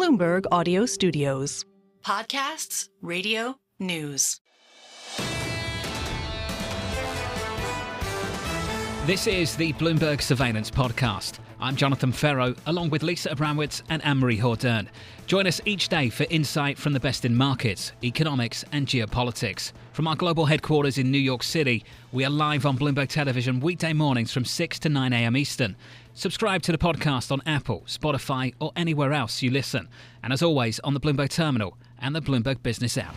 Bloomberg Audio Studios. Podcasts, radio, news. This is the Bloomberg Surveillance Podcast. I'm Jonathan Ferro, along with Lisa Abramowitz and Anne-Marie Hordern. Join us each day for insight from the best in markets, economics and geopolitics. From our global headquarters in New York City, we are live on Bloomberg Television weekday mornings from 6 to 9 a.m. Eastern. Subscribe to the podcast on Apple, Spotify or anywhere else you listen. And as always, on the Bloomberg Terminal and the Bloomberg Business app.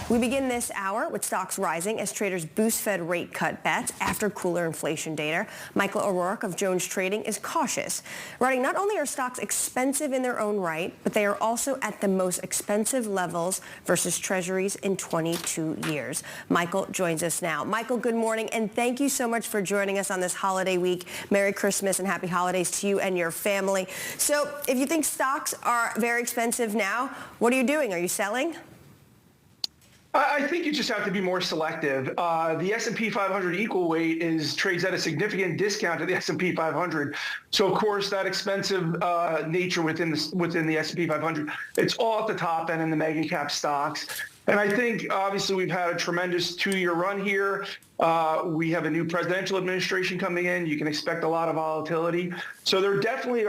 We begin this hour with stocks rising as traders boost Fed rate cut bets after cooler inflation data. Michael O'Rourke of Jonestrading is cautious, writing not only are stocks expensive in their own right, but they are also at the most expensive levels versus treasuries in 22 years. Michael joins us now. Michael, good morning, and thank you so much for joining us on this holiday week. Merry Christmas and happy holidays to you and your family. So if you think stocks are very expensive now, what are you doing? Are you selling? I think you just have to be more selective. The S&P 500 equal weight trades at a significant discount to the S&P 500. So, of course, that expensive nature within the S&P 500, it's all at the top end in the mega cap stocks. And I think, obviously, we've had a tremendous 2-year run here. We have a new presidential administration coming in. You can expect a lot of volatility. So there are definitely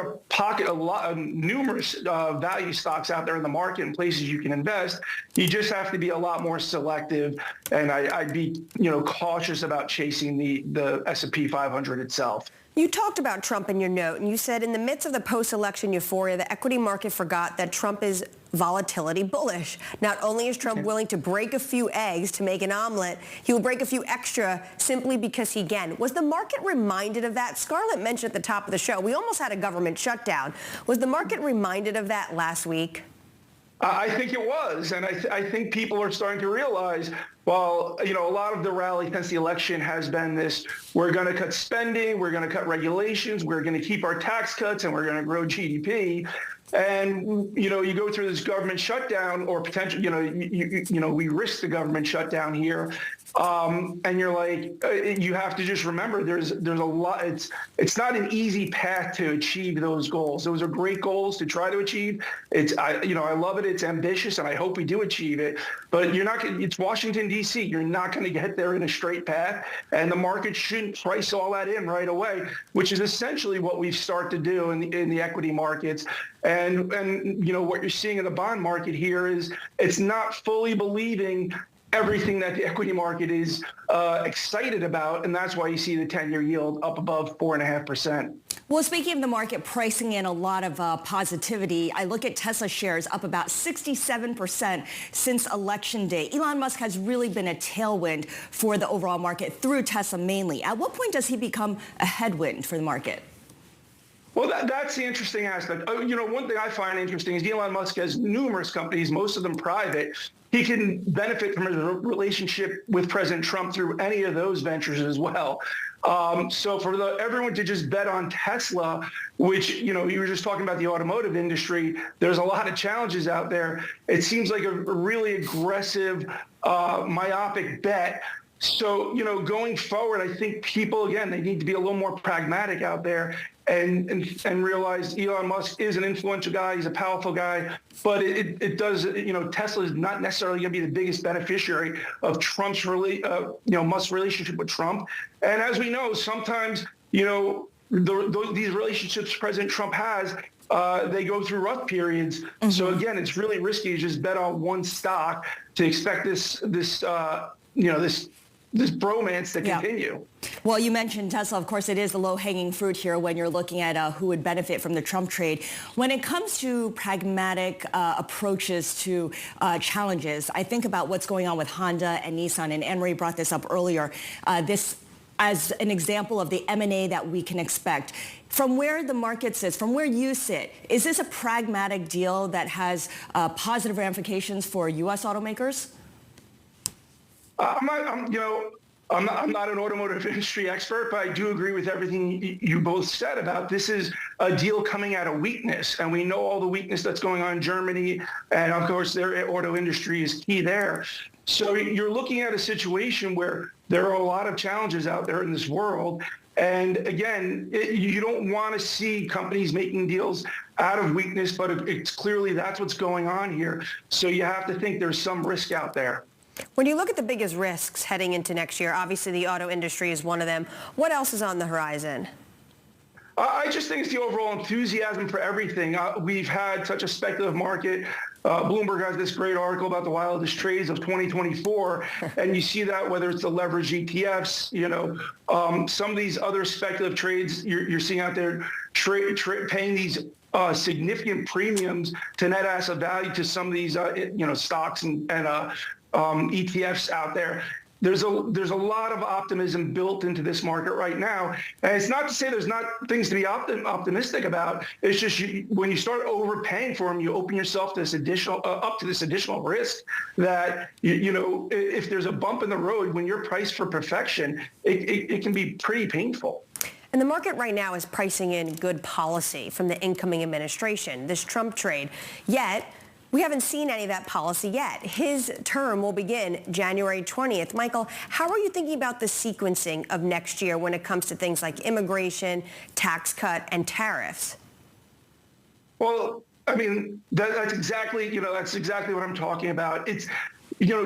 numerous value stocks out there in the market and places you can invest. You just have to be a lot more selective. And I'd be, cautious about chasing the S&P 500 itself. You talked about Trump in your note, and you said in the midst of the post-election euphoria, the equity market forgot that Trump is volatility bullish. Not only is Trump willing to break a few eggs to make an omelet, he will break a few extra simply because he can. Was the market reminded of that? Scarlett mentioned at the top of the show, we almost had a government shutdown. Was the market reminded of that last week? I think it was, and I think people are starting to realize, well, a lot of the rally since the election has been this, we're going to cut spending, we're going to cut regulations, we're going to keep our tax cuts, and we're going to grow GDP. And, you go through this government shutdown or potential, we risk the government shutdown here. And you're like, you have to just remember there's a lot. It's not an easy path to achieve those goals. Those are great goals to try to achieve. I love it. It's ambitious and I hope we do achieve it. But it's Washington, D.C. You're not going to get there in a straight path. And the market shouldn't price all that in right away, which is essentially what we've started to do in the equity markets. And what you're seeing in the bond market here is it's not fully believing everything that the equity market is excited about, and that's why you see the 10-year yield up above 4.5%. Well, speaking of the market pricing in a lot of positivity, I look at Tesla shares up about 67% since Election Day. Elon Musk has really been a tailwind for the overall market through Tesla mainly. At what point does he become a headwind for the market? Well, that's the interesting aspect. One thing I find interesting is Elon Musk has numerous companies, most of them private. He can benefit from his relationship with President Trump through any of those ventures as well. So for everyone to just bet on Tesla, which, you were just talking about the automotive industry, there's a lot of challenges out there. It seems like a really aggressive, myopic bet. So, going forward, I think people, again, they need to be a little more pragmatic out there and realize Elon Musk is an influential guy. He's a powerful guy. But it does, Tesla is not necessarily going to be the biggest beneficiary of Musk's relationship with Trump. And as we know, sometimes, these relationships President Trump has, they go through rough periods. Mm-hmm. So, again, it's really risky to just bet on one stock to expect this bromance to continue. Well, you mentioned Tesla. Of course, it is the low-hanging fruit here when you're looking at who would benefit from the Trump trade. When it comes to pragmatic approaches to challenges, I think about what's going on with Honda and Nissan, and Anne-Marie brought this up earlier. This as an example of the M&A that we can expect. From where the market sits, from where you sit, is this a pragmatic deal that has positive ramifications for U.S. automakers? I'm not an automotive industry expert, but I do agree with everything you both said about this is a deal coming out of weakness. And we know all the weakness that's going on in Germany. And of course, their auto industry is key there. So you're looking at a situation where there are a lot of challenges out there in this world. And again, you don't want to see companies making deals out of weakness, but it's clearly that's what's going on here. So you have to think there's some risk out there. When you look at the biggest risks heading into next year, obviously the auto industry is one of them. What else is on the horizon? I just think it's the overall enthusiasm for everything. We've had such a speculative market. Bloomberg has this great article about the wildest trades of 2024, and you see that whether it's the leverage ETFs, some of these other speculative trades you're seeing out there paying these significant premiums to net asset value to some of these stocks and ETFs out there. There's a lot of optimism built into this market right now. And it's not to say there's not things to be optimistic about. It's just when you start overpaying for them, you open yourself to this additional risk that, if there's a bump in the road, when you're priced for perfection, it can be pretty painful. And the market right now is pricing in good policy from the incoming administration, this Trump trade. Yet, we haven't seen any of that policy yet. His term will begin January 20th. Michael, how are you thinking about the sequencing of next year when it comes to things like immigration, tax cut, and tariffs? Well, I mean, that's exactly what I'm talking about. It's,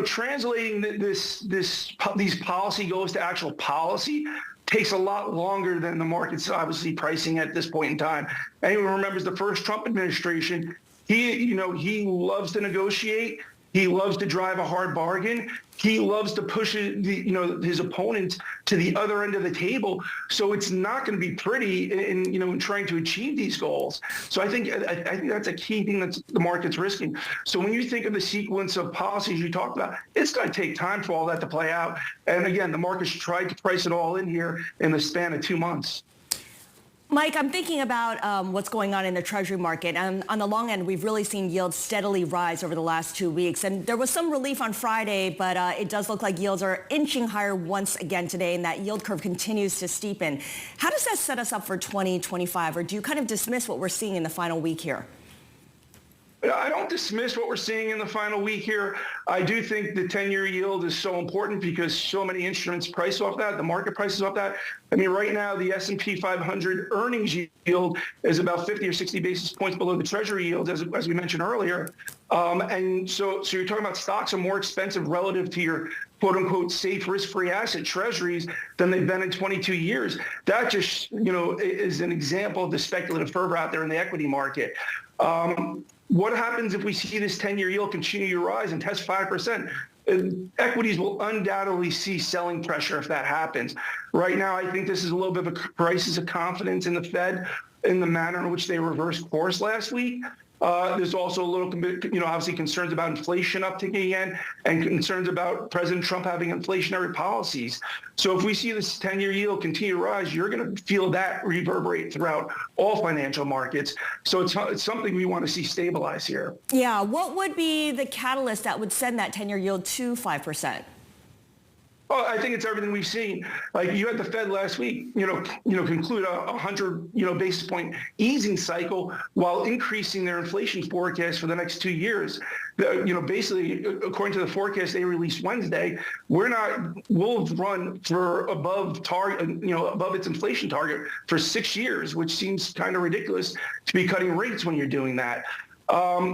translating these policy goals to actual policy takes a lot longer than the market's obviously pricing at this point in time. Anyone remembers the first Trump administration? He loves to negotiate. He loves to drive a hard bargain. He loves to push his opponents to the other end of the table. So it's not going to be pretty in trying to achieve these goals. So I think that's a key thing that the market's risking. So when you think of the sequence of policies you talked about, it's going to take time for all that to play out. And again, the market's tried to price it all in here in the span of 2 months. Mike, I'm thinking about what's going on in the Treasury market. And on the long end, we've really seen yields steadily rise over the last 2 weeks. And there was some relief on Friday, but it does look like yields are inching higher once again today, and that yield curve continues to steepen. How does that set us up for 2025? Or do you kind of dismiss what we're seeing in the final week here? I don't dismiss what we're seeing in the final week here. I do think the 10-year yield is so important because so many instruments price off that. The market prices off that. I mean, right now, the S&P 500 earnings yield is about 50 or 60 basis points below the Treasury yield, as we mentioned earlier. And so you're talking about stocks are more expensive relative to your quote-unquote safe, risk-free asset treasuries than they've been in 22 years. That just, is an example of the speculative fervor out there in the equity market. What happens if we see this 10-year yield continue to rise and test 5%? Equities will undoubtedly see selling pressure if that happens. Right now, I think this is a little bit of a crisis of confidence in the Fed in the manner in which they reversed course last week. There's also a little bit, obviously concerns about inflation upticking again and concerns about President Trump having inflationary policies. So if we see this 10-year yield continue to rise, you're going to feel that reverberate throughout all financial markets. So it's something we want to see stabilize here. Yeah. What would be the catalyst that would send that 10-year yield to 5%? Oh, I think it's everything we've seen. Like you had the Fed last week, conclude a 100, basis point easing cycle while increasing their inflation forecast for the next 2 years. Basically, according to the forecast they released Wednesday, we'll run for above its inflation target for 6 years, which seems kind of ridiculous to be cutting rates when you're doing that.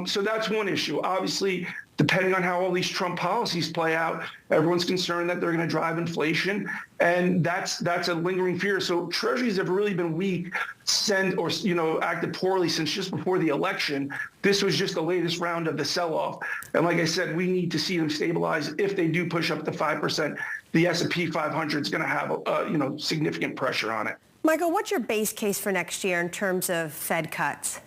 So that's one issue. Obviously, depending on how all these Trump policies play out, everyone's concerned that they're going to drive inflation, and that's a lingering fear. So treasuries have really been weak acted poorly since just before the election. This was just the latest round of the sell-off. And like I said, we need to see them stabilize. If they do push up to 5%, the S&P 500 is going to have significant pressure on it. Michael, what's your base case for next year in terms of Fed cuts?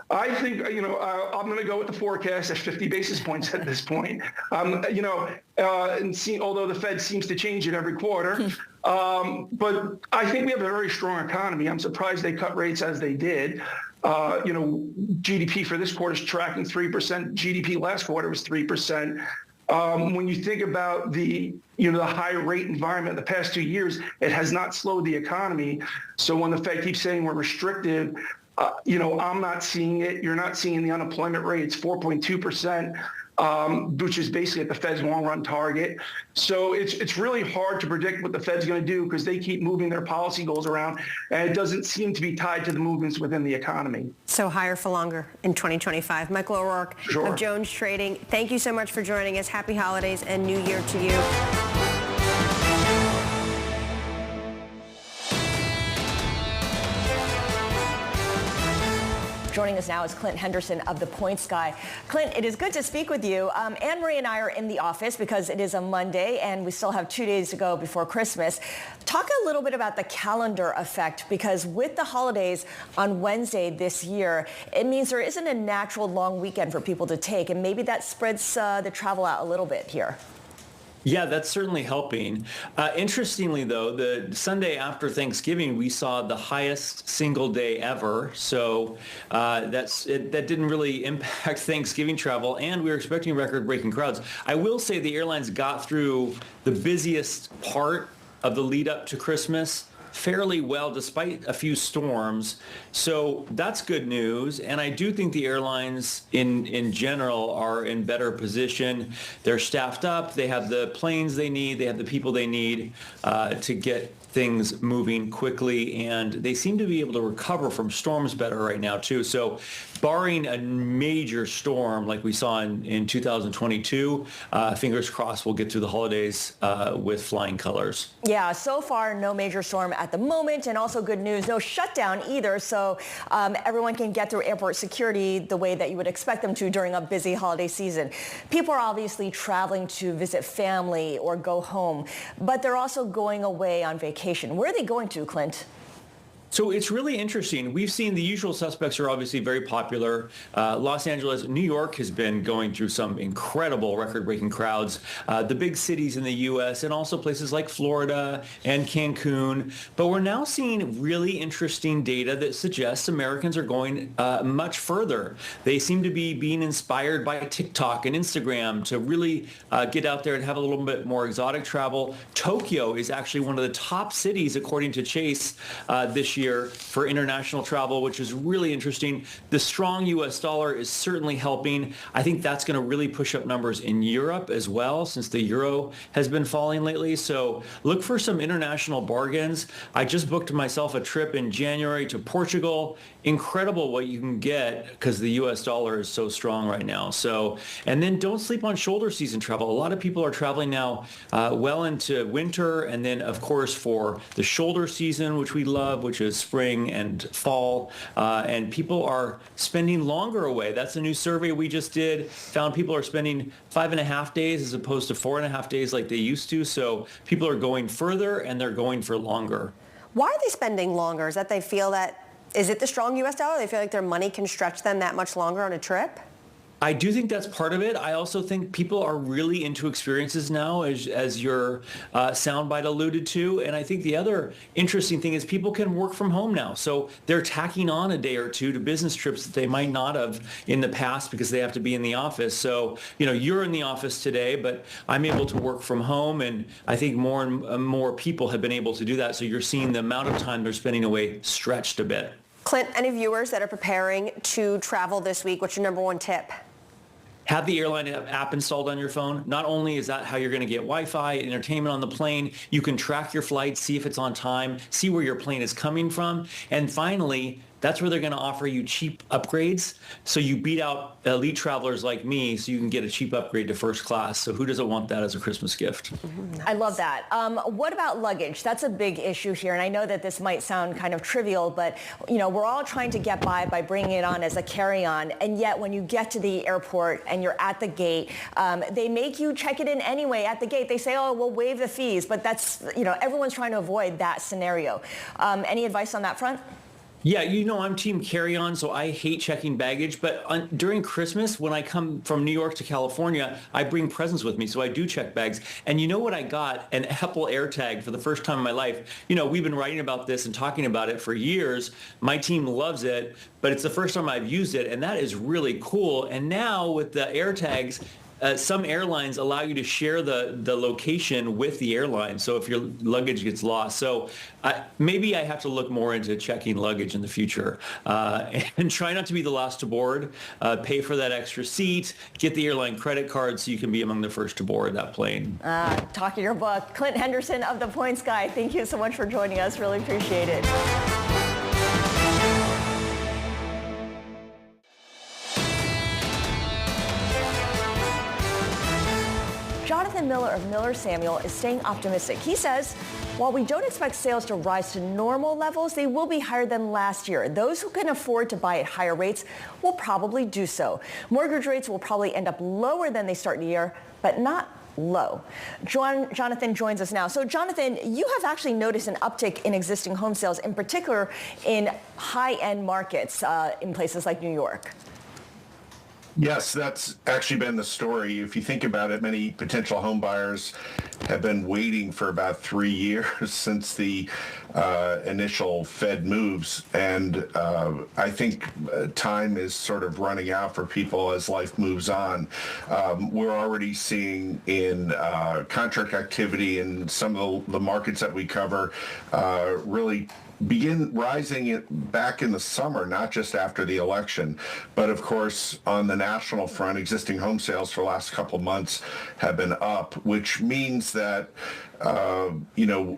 I think, I'm going to go with the forecast at 50 basis points at this point. Although the Fed seems to change it every quarter. But I think we have a very strong economy. I'm surprised they cut rates as they did. GDP for this quarter is tracking 3%. GDP last quarter was 3%. When you think about the high rate environment the past 2 years, it has not slowed the economy. So when the Fed keeps saying we're restrictive, I'm not seeing it. You're not seeing the unemployment rate. It's 4.2%. Which is basically at the Fed's long-run target. So it's really hard to predict what the Fed's going to do because they keep moving their policy goals around, and it doesn't seem to be tied to the movements within the economy. So higher for longer in 2025. Michael O'Rourke of Jonestrading, thank you so much for joining us. Happy holidays and New Year to you. Joining us now is Clint Henderson of The Points Guy. Clint, it is good to speak with you. Anne-Marie and I are in the office because it is a Monday and we still have 2 days to go before Christmas. Talk a little bit about the calendar effect, because with the holidays on Wednesday this year, it means there isn't a natural long weekend for people to take, and maybe that spreads the travel out a little bit here. Yeah, that's certainly helping. Interestingly, though, the Sunday after Thanksgiving, we saw the highest single day ever. So that didn't really impact Thanksgiving travel, and we were expecting record-breaking crowds. I will say the airlines got through the busiest part of the lead up to Christmas fairly well, despite a few storms. So that's good news. And I do think the airlines in general are in better position. They're staffed up. They have the planes they need. They have the people they need to get things moving quickly, and they seem to be able to recover from storms better right now too. So barring a major storm like we saw in 2022, fingers crossed we'll get through the holidays with flying colors. Yeah, so far no major storm at the moment, and also good news, no shutdown either, so everyone can get through airport security the way that you would expect them to during a busy holiday season. People are obviously traveling to visit family or go home, but they're also going away on vacation. Where are they going to, Clint? So it's really interesting. We've seen the usual suspects are obviously very popular. Los Angeles, New York has been going through some incredible record-breaking crowds. The big cities in the U.S. and also places like Florida and Cancun. But we're now seeing really interesting data that suggests Americans are going much further. They seem to be being inspired by TikTok and Instagram to really get out there and have a little bit more exotic travel. Tokyo is actually one of the top cities, according to Chase, this year for international travel, which is really interesting. The strong U.S. dollar is certainly helping. I think that's going to really push up numbers in Europe as well, since the euro has been falling lately. So look for some international bargains. I just booked myself a trip in January to Portugal. Incredible what you can get because the U.S. dollar is so strong right now. So, and then don't sleep on shoulder season travel. A lot of people are traveling now well into winter, and then of course for the shoulder season, which we love, which is spring and fall, and people are spending longer away. That's a new survey we just did. Found people are spending 5.5 days as opposed to 4.5 days like they used to. So people are going further and they're going for longer. Why are they spending longer? Is that they feel that, is it the strong U.S. dollar? They feel like their money can stretch them that much longer on a trip? I do think that's part of it. I also think people are really into experiences now, as your soundbite alluded to. And I think the other interesting thing is people can work from home now. So they're tacking on a day or two to business trips that they might not have in the past because they have to be in the office. So, you're in the office today, but I'm able to work from home. And I think more and more people have been able to do that. So you're seeing the amount of time they're spending away stretched a bit. Clint, any viewers that are preparing to travel this week, what's your number one tip? Have the airline app installed on your phone. Not only is that how you're going to get Wi-Fi, entertainment on the plane, you can track your flight, see if it's on time, see where your plane is coming from. And finally, that's where they're going to offer you cheap upgrades. So you beat out elite travelers like me so you can get a cheap upgrade to first class. So who doesn't want that as a Christmas gift? I love that. What about luggage? That's a big issue here. And I know that this might sound kind of trivial, but we're all trying to get by bringing it on as a carry-on. And yet when you get to the airport and you're at the gate, they make you check it in anyway at the gate. They say, oh, we'll waive the fees. But that's, everyone's trying to avoid that scenario. Any advice on that front? Yeah, I'm team carry-on, so I hate checking baggage. But during Christmas, when I come from New York to California, I bring presents with me, so I do check bags. And you know what I got? An Apple AirTag for the first time in my life. We've been writing about this and talking about it for years. My team loves it, but it's the first time I've used it, and that is really cool. And now with the AirTags, some airlines allow you to share the location with the airline. So if your luggage gets lost. So maybe I have to look more into checking luggage in the future and try not to be the last to board, pay for that extra seat, get the airline credit card so you can be among the first to board that plane. Talking your book. Clint Henderson of The Points Guy, thank you so much for joining us. Really appreciate it. Jonathan Miller of Miller Samuel is staying optimistic. He says, while we don't expect sales to rise to normal levels, they will be higher than last year. Those who can afford to buy at higher rates will probably do so. Mortgage rates will probably end up lower than they start the year, but not low. Jonathan joins us now. So Jonathan, you have actually noticed an uptick in existing home sales, in particular in high-end markets in places like New York. Yes, that's actually been the story. If you think about it, many potential home buyers have been waiting for about 3 years since the initial Fed moves. And I think time is sort of running out for people as life moves on. We're already seeing in contract activity in some of the markets that we cover really begin rising back in the summer, not just after the election. But of course, on the national front, existing home sales for the last couple of months have been up, which means that,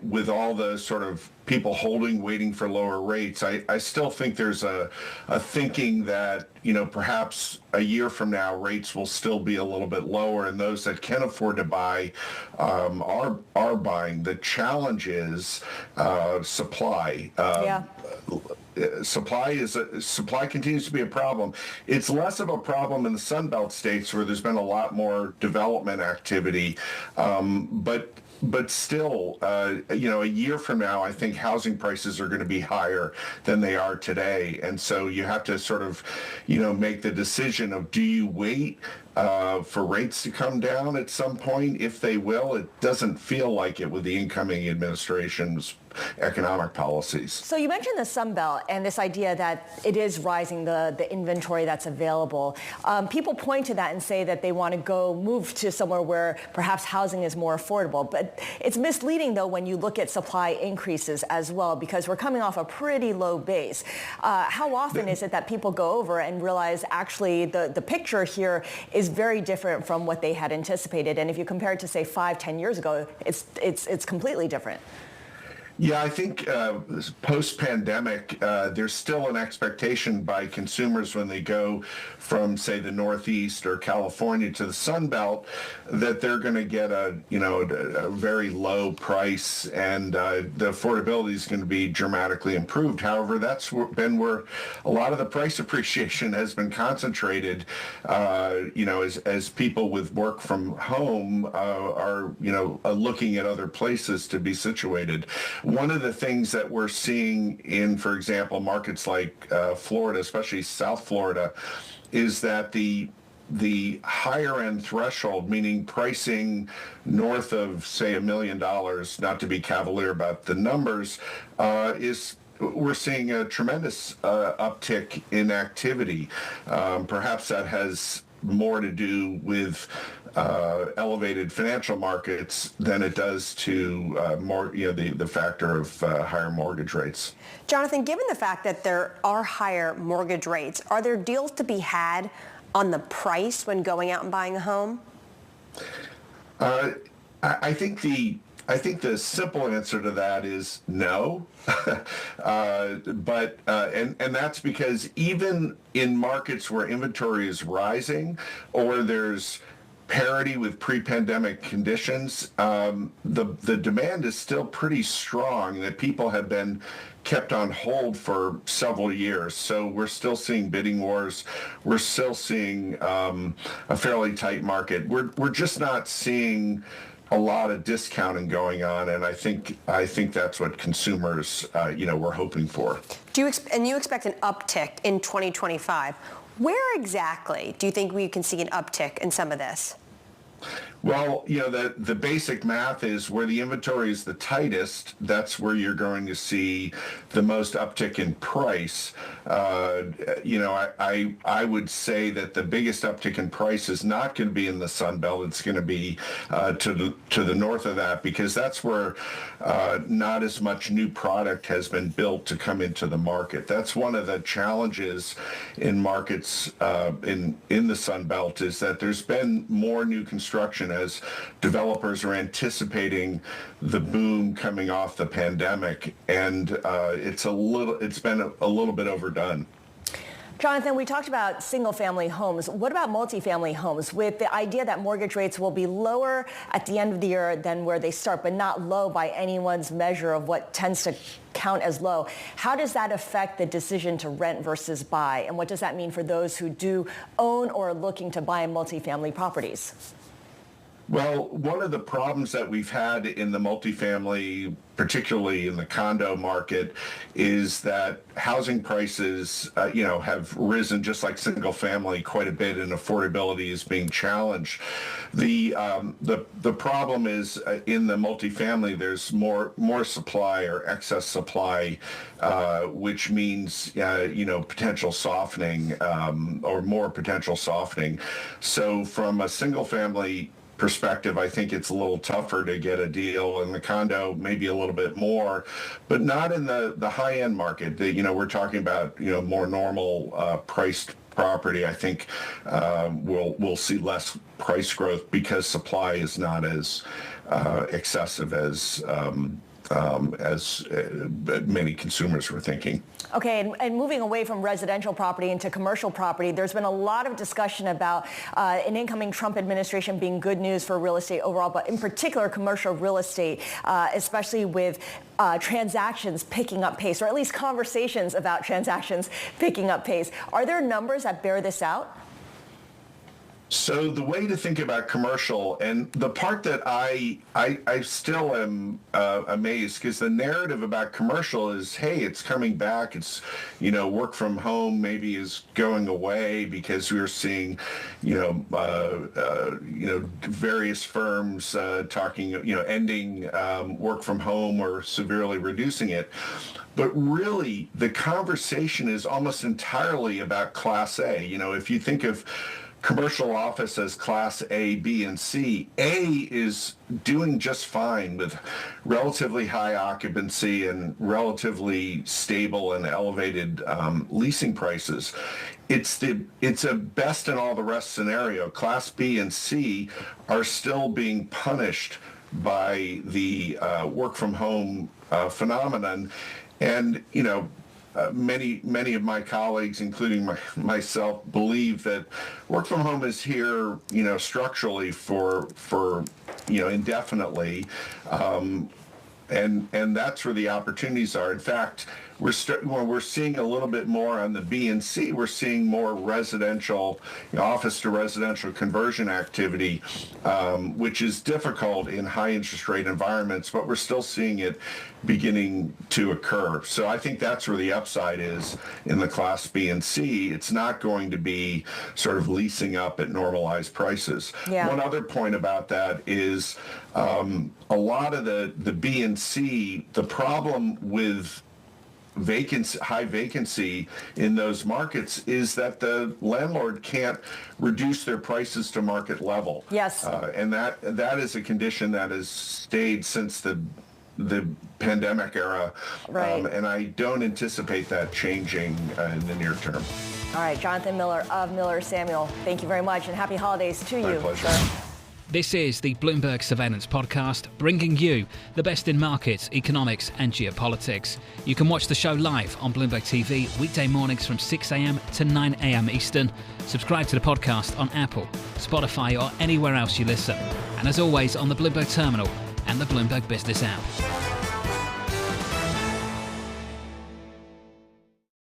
with all the sort of people waiting for lower rates, I still think there's a thinking that, perhaps a year from now, rates will still be a little bit lower, and those that can afford to buy are buying. The challenge is supply. Supply continues to be a problem. It's less of a problem in the Sun Belt states where there's been a lot more development activity, but still, a year from now, I think housing prices are going to be higher than they are today. And so you have to sort of, make the decision of, do you wait for rates to come down at some point? If they will, it doesn't feel like it with the incoming administration's economic policies. So you mentioned the Sun Belt and this idea that it is rising, the inventory that's available. People point to that and say that they want to move to somewhere where perhaps housing is more affordable. But it's misleading, though, when you look at supply increases as well, because we're coming off a pretty low base. How often is it that people go over and realize actually the picture here is very different from what they had anticipated? And if you compare it to, say, 5-10 years ago, it's completely different. Yeah, I think post-pandemic, there's still an expectation by consumers when they go from, say, the Northeast or California to the Sun Belt that they're going to get a very low price, and the affordability is going to be dramatically improved. However, that's been where a lot of the price appreciation has been concentrated, as people with work from home are looking at other places to be situated. One of the things that we're seeing in, for example, markets like Florida, especially South Florida, is that the higher end threshold, meaning pricing north of, say, $1 million, not to be cavalier about the numbers, we're seeing a tremendous uptick in activity. Perhaps that has more to do with elevated financial markets than it does to the factor of higher mortgage rates. Jonathan, given the fact that there are higher mortgage rates, are there deals to be had on the price when going out and buying a home? I think the simple answer to that is no. But that's because even in markets where inventory is rising or there's parity with pre-pandemic conditions, the demand is still pretty strong, that people have been kept on hold for several years. So we're still seeing bidding wars. We're still seeing a fairly tight market. We're just not seeing a lot of discounting going on, and I think that's what consumers were hoping for. You expect an uptick in 2025. Where exactly do you think we can see an uptick in some of this? Well, the basic math is where the inventory is the tightest, that's where you're going to see the most uptick in price. I would say that the biggest uptick in price is not going to be in the Sun Belt. It's going to be to the north of that, because that's where not as much new product has been built to come into the market. That's one of the challenges in markets in the Sun Belt, is that there's been more new construction as developers are anticipating the boom coming off the pandemic, and it's been a little bit overdone. Jonathan, we talked about single-family homes. What about multifamily homes, with the idea that mortgage rates will be lower at the end of the year than where they start, but not low by anyone's measure of what tends to count as low? How does that affect the decision to rent versus buy? And what does that mean for those who do own or are looking to buy multifamily properties? Well, one of the problems that we've had in the multifamily, particularly in the condo market, is that housing prices, have risen just like single family quite a bit, and affordability is being challenged. The problem is in the multifamily, there's more supply or excess supply, which means potential softening or more potential softening. So from a single family perspective, I think it's a little tougher to get a deal. In the condo, maybe a little bit more, but not in the high-end market. We're talking about more normal priced property. I think we'll see less price growth because supply is not as excessive as many consumers were thinking. Okay, and moving away from residential property into commercial property, there's been a lot of discussion about an incoming Trump administration being good news for real estate overall, but in particular commercial real estate, especially with transactions picking up pace, or at least conversations about transactions picking up pace. Are there numbers that bear this out? So the way to think about commercial, and the part that I still am amazed, because the narrative about commercial is, hey, it's coming back. It's, work from home maybe is going away, because we're seeing, various firms talking, ending work from home or severely reducing it. But really, the conversation is almost entirely about Class A. If you think of commercial office as Class A, B, and C, A is doing just fine with relatively high occupancy and relatively stable and elevated leasing prices. It's a best in all the rest scenario. Class B and C are still being punished by the work from home phenomenon. And, many of my colleagues, including myself, believe that work from home is here, structurally for indefinitely, and that's where the opportunities are. In fact, we're seeing a little bit more on the B and C. We're seeing more residential, office to residential conversion activity, which is difficult in high interest rate environments, but we're still seeing it beginning to occur. So I think that's where the upside is in the Class B and C. It's not going to be sort of leasing up at normalized prices. Yeah. One other point about that is a lot of the B and C, the problem with high vacancy in those markets is that the landlord can't reduce their prices to market level. Yes. And that is a condition that has stayed since the pandemic era. Right. And I don't anticipate that changing in the near term. All right, Jonathan Miller of Miller Samuel, thank you very much, and happy holidays to you. My pleasure. Sir. This is the Bloomberg Surveillance Podcast, bringing you the best in markets, economics and geopolitics. You can watch the show live on Bloomberg TV weekday mornings from 6 a.m. to 9 a.m. Eastern. Subscribe to the podcast on Apple, Spotify or anywhere else you listen. And as always, on the Bloomberg Terminal and the Bloomberg Business app.